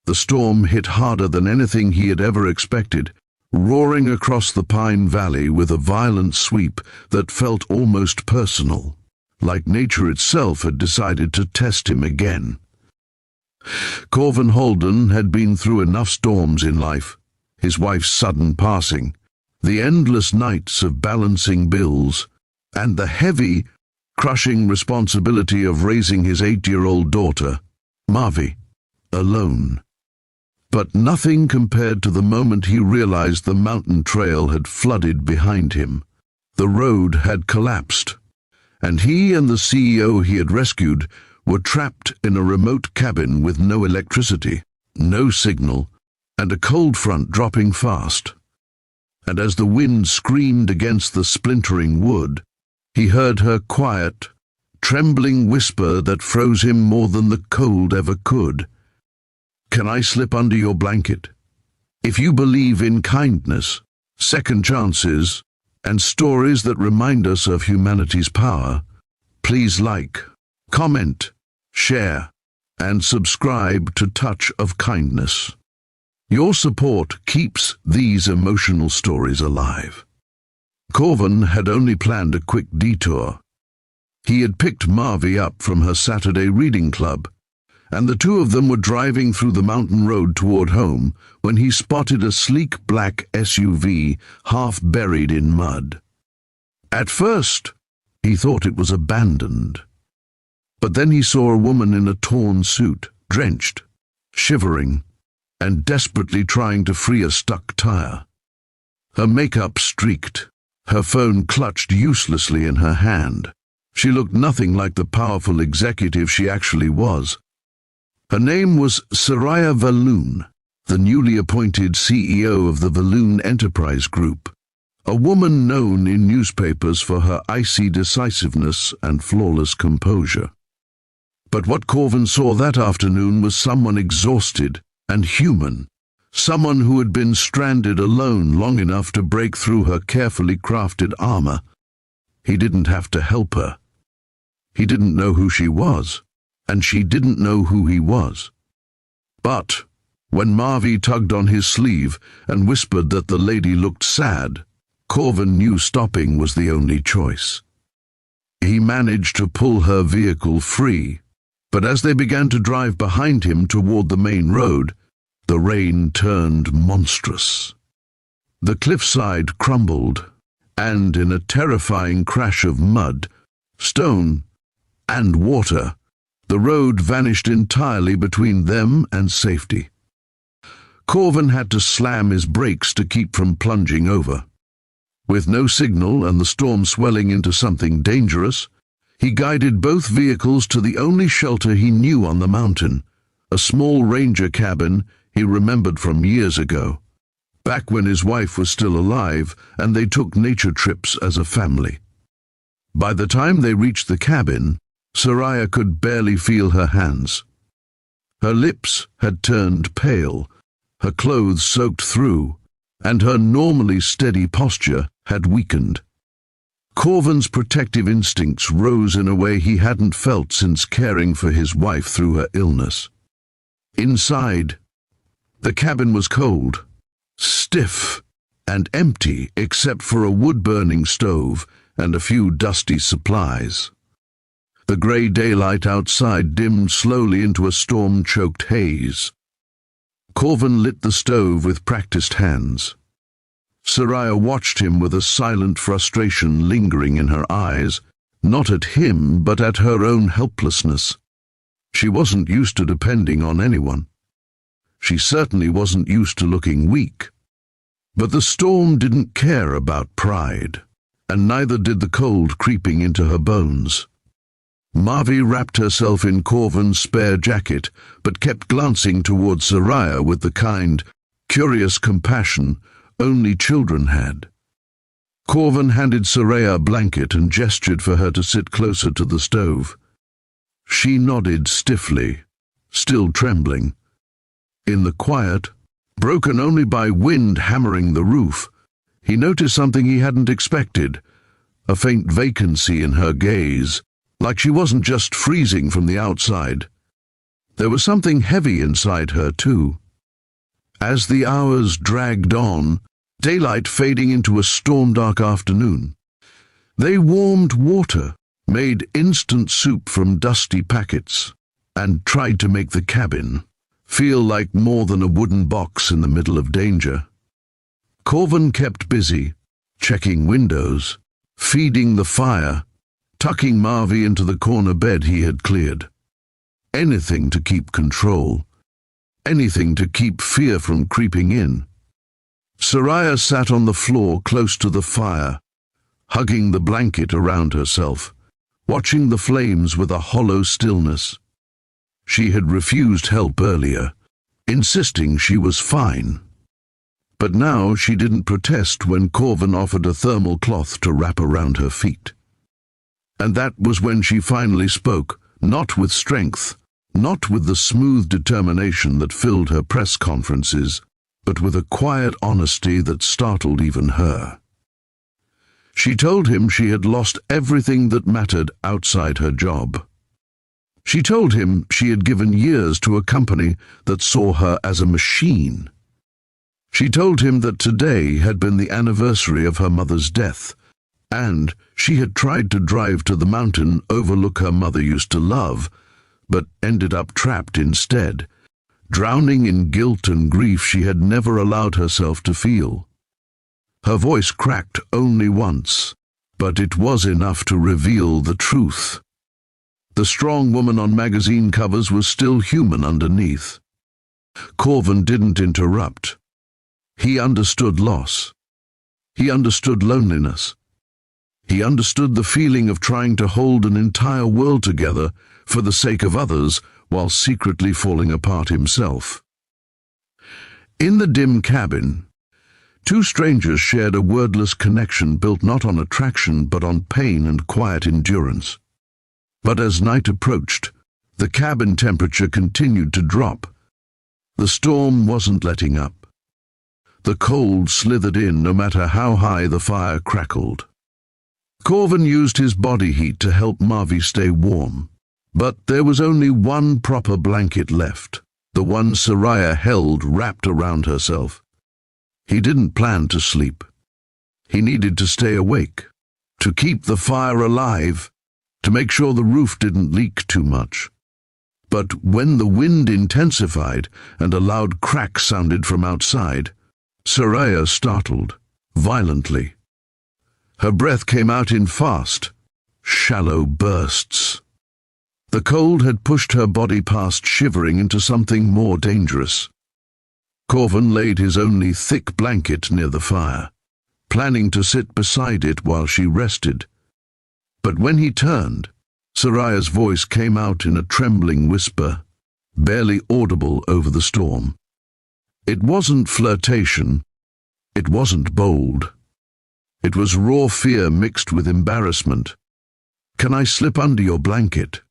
The storm hit harder than anything he had ever expected, roaring across the Pine Valley with a violent sweep that felt almost personal, like nature itself had decided to test him again. Corvin Holden had been through enough storms in life, his wife's sudden passing, the endless nights of balancing bills, and the heavy, crushing responsibility of raising his 8-year-old daughter, Marvi, alone. But nothing compared to the moment he realized the mountain trail had flooded behind him. The road had collapsed, and he and the CEO he had rescued were trapped in a remote cabin with no electricity, no signal, and a cold front dropping fast. And as the wind screamed against the splintering wood, he heard her quiet, trembling whisper that froze him more than the cold ever could. "Can I slip under your blanket? If you believe in kindness, second chances, and stories that remind us of humanity's power, please like, comment, share, and subscribe to Touch of Kindness. Your support keeps these emotional stories alive." Corvin had only planned a quick detour. He had picked Marvi up from her Saturday reading club, and the two of them were driving through the mountain road toward home when he spotted a sleek black SUV half buried in mud. At first, he thought it was abandoned. But then he saw a woman in a torn suit, drenched, shivering, and desperately trying to free a stuck tire. Her makeup streaked, her phone clutched uselessly in her hand. She looked nothing like the powerful executive she actually was. Her name was Soraya Valloon, the newly appointed CEO of the Valloon Enterprise Group, a woman known in newspapers for her icy decisiveness and flawless composure. But what Corvin saw that afternoon was someone exhausted and human, someone who had been stranded alone long enough to break through her carefully crafted armor. He didn't have to help her. He didn't know who she was, and she didn't know who he was. But when Marvi tugged on his sleeve and whispered that the lady looked sad, Corvin knew stopping was the only choice. He managed to pull her vehicle free, but as they began to drive behind him toward the main road, the rain turned monstrous. The cliffside crumbled, and in a terrifying crash of mud, stone, and water, the road vanished entirely between them and safety. Corvin had to slam his brakes to keep from plunging over. With no signal and the storm swelling into something dangerous, he guided both vehicles to the only shelter he knew on the mountain, a small ranger cabin he remembered from years ago, back when his wife was still alive and they took nature trips as a family. By the time they reached the cabin, Soraya could barely feel her hands. Her lips had turned pale, her clothes soaked through, and her normally steady posture had weakened. Corvin's protective instincts rose in a way he hadn't felt since caring for his wife through her illness. Inside, the cabin was cold, stiff, and empty except for a wood-burning stove and a few dusty supplies. The grey daylight outside dimmed slowly into a storm-choked haze. Corvin lit the stove with practiced hands. Soraya watched him with a silent frustration lingering in her eyes, not at him but at her own helplessness. She wasn't used to depending on anyone. She certainly wasn't used to looking weak. But the storm didn't care about pride, and neither did the cold creeping into her bones. Marvi wrapped herself in Corvin's spare jacket, but kept glancing toward Soraya with the kind, curious compassion only children had. Corvin handed Soraya a blanket and gestured for her to sit closer to the stove. She nodded stiffly, still trembling. In the quiet, broken only by wind hammering the roof, he noticed something he hadn't expected, a faint vacancy in her gaze, like she wasn't just freezing from the outside. There was something heavy inside her, too. As the hours dragged on, daylight fading into a storm-dark afternoon, they warmed water, made instant soup from dusty packets, and tried to make the cabin feel like more than a wooden box in the middle of danger. Corvin kept busy, checking windows, feeding the fire, tucking Marvy into the corner bed he had cleared. Anything to keep control. Anything to keep fear from creeping in. Soraya sat on the floor close to the fire, hugging the blanket around herself, watching the flames with a hollow stillness. She had refused help earlier, insisting she was fine. But now she didn't protest when Corvin offered a thermal cloth to wrap around her feet. And that was when she finally spoke, not with strength, not with the smooth determination that filled her press conferences, but with a quiet honesty that startled even her. She told him she had lost everything that mattered outside her job. She told him she had given years to a company that saw her as a machine. She told him that today had been the anniversary of her mother's death, and she had tried to drive to the mountain overlook her mother used to love, but ended up trapped instead, drowning in guilt and grief she had never allowed herself to feel. Her voice cracked only once, but it was enough to reveal the truth. The strong woman on magazine covers was still human underneath. Corvin didn't interrupt. He understood loss. He understood loneliness. He understood the feeling of trying to hold an entire world together for the sake of others while secretly falling apart himself. In the dim cabin, two strangers shared a wordless connection built not on attraction but on pain and quiet endurance. But as night approached, the cabin temperature continued to drop. The storm wasn't letting up. The cold slithered in no matter how high the fire crackled. Corvin used his body heat to help Marvy stay warm, but there was only one proper blanket left, the one Soraya held wrapped around herself. He didn't plan to sleep. He needed to stay awake, to keep the fire alive, to make sure the roof didn't leak too much. But when the wind intensified and a loud crack sounded from outside, Soraya startled, violently. Her breath came out in fast, shallow bursts. The cold had pushed her body past shivering into something more dangerous. Corvin laid his only thick blanket near the fire, planning to sit beside it while she rested. But when he turned, Soraya's voice came out in a trembling whisper, barely audible over the storm. It wasn't flirtation. It wasn't bold. It was raw fear mixed with embarrassment. "Can I slip under your blanket?"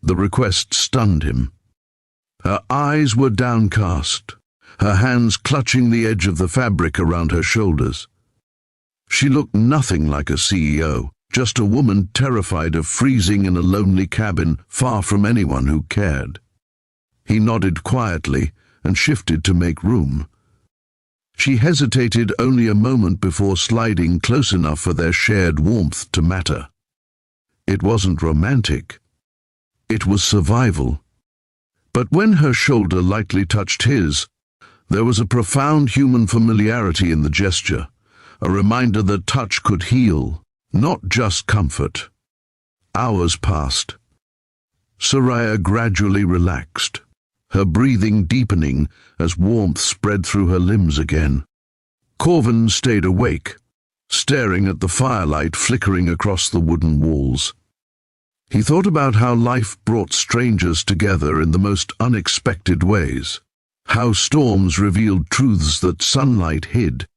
The request stunned him. Her eyes were downcast, her hands clutching the edge of the fabric around her shoulders. She looked nothing like a CEO, just a woman terrified of freezing in a lonely cabin far from anyone who cared. He nodded quietly and shifted to make room. She hesitated only a moment before sliding close enough for their shared warmth to matter. It wasn't romantic. It was survival. But when her shoulder lightly touched his, there was a profound human familiarity in the gesture, a reminder that touch could heal, not just comfort. Hours passed. Soraya gradually relaxed, her breathing deepening as warmth spread through her limbs again. Corvin stayed awake, staring at the firelight flickering across the wooden walls. He thought about how life brought strangers together in the most unexpected ways, how storms revealed truths that sunlight hid,